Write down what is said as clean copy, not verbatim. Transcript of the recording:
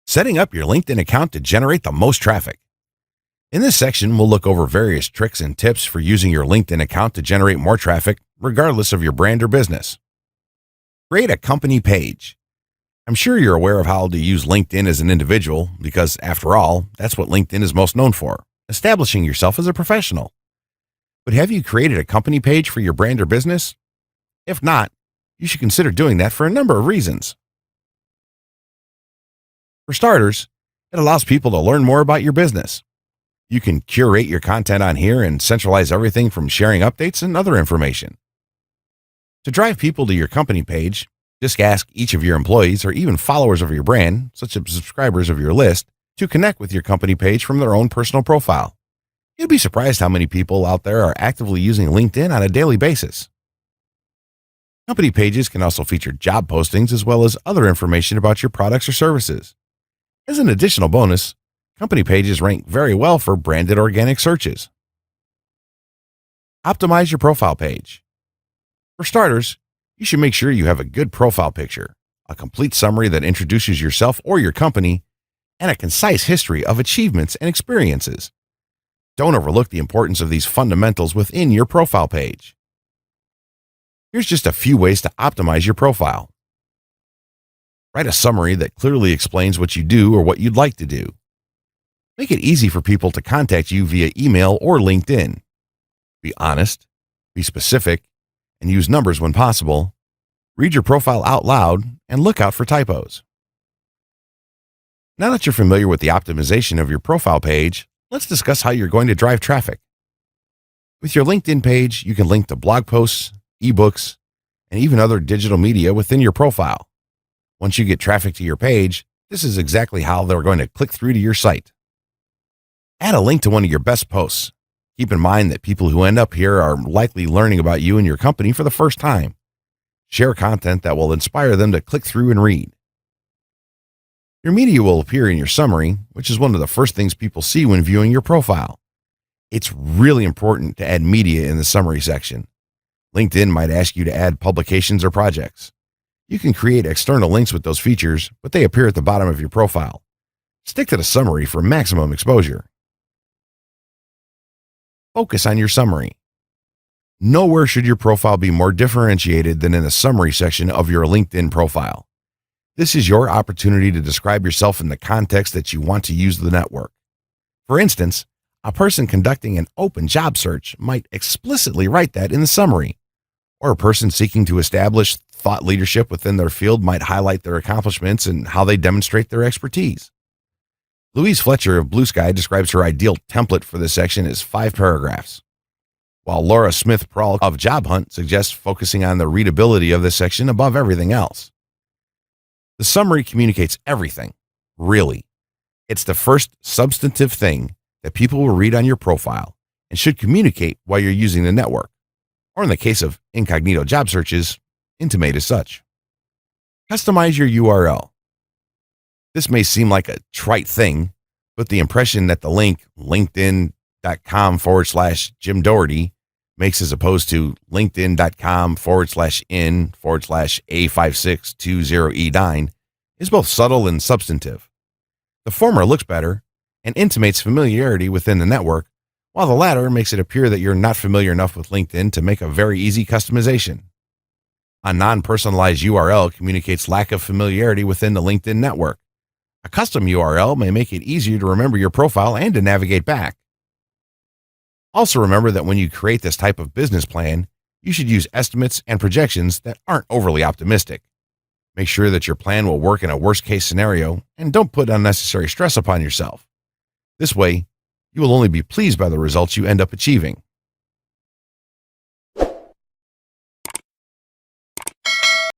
Setting up your LinkedIn account to generate the most traffic. In this section, we'll look over various tricks and tips for using your LinkedIn account to generate more traffic, regardless of your brand or business. Create a company page. I'm sure you're aware of how to use LinkedIn as an individual because, after all, that's what LinkedIn is most known for, establishing yourself as a professional. But have you created a company page for your brand or business? If not, you should consider doing that for a number of reasons. For starters, it allows people to learn more about your business. You can curate your content on here and centralize everything from sharing updates and other information. To drive people to your company page, just ask each of your employees or even followers of your brand, such as subscribers of your list, to connect with your company page from their own personal profile. You'd be surprised how many people out there are actively using LinkedIn on a daily basis. Company pages can also feature job postings as well as other information about your products or services. As an additional bonus, company pages rank very well for branded organic searches. Optimize your profile page. For starters, you should make sure you have a good profile picture, a complete summary that introduces yourself or your company, and a concise history of achievements and experiences. Don't overlook the importance of these fundamentals within your profile page. Here's just a few ways to optimize your profile. Write a summary that clearly explains what you do or what you'd like to do. Make it easy for people to contact you via email or LinkedIn. Be honest, be specific, and use numbers when possible. Read your profile out loud and look out for typos. Now that you're familiar with the optimization of your profile page, let's discuss how you're going to drive traffic. With your LinkedIn page, you can link to blog posts, ebooks, and even other digital media within your profile. Once you get traffic to your page, this is exactly how they're going to click through to your site. Add a link to one of your best posts. Keep in mind that people who end up here are likely learning about you and your company for the first time. Share content that will inspire them to click through and read. Your media will appear in your summary, which is one of the first things people see when viewing your profile. It's really important to add media in the summary section. LinkedIn might ask you to add publications or projects. You can create external links with those features, but they appear at the bottom of your profile. Stick to the summary for maximum exposure. Focus on your summary. Nowhere should your profile be more differentiated than in the summary section of your LinkedIn profile. This is your opportunity to describe yourself in the context that you want to use the network. For instance, a person conducting an open job search might explicitly write that in the summary, or a person seeking to establish thought leadership within their field might highlight their accomplishments and how they demonstrate their expertise. Louise Fletcher of Blue Sky describes her ideal template for this section as 5 paragraphs, while Laura Smith-Prawl of Job Hunt suggests focusing on the readability of this section above everything else. The summary communicates everything, really. It's the first substantive thing that people will read on your profile and should communicate while you're using the network, or in the case of incognito job searches, intimate as such. Customize your URL. This may seem like a trite thing, but the impression that the link linkedin.com/Jim Doherty makes as opposed to linkedin.com/in/A5620E9 is both subtle and substantive. The former looks better and intimates familiarity within the network, while the latter makes it appear that you're not familiar enough with LinkedIn to make a very easy customization. A non-personalized URL communicates lack of familiarity within the LinkedIn network. A custom URL may make it easier to remember your profile and to navigate back. Also remember that when you create this type of business plan, you should use estimates and projections that aren't overly optimistic. Make sure that your plan will work in a worst-case scenario and don't put unnecessary stress upon yourself. This way, you will only be pleased by the results you end up achieving.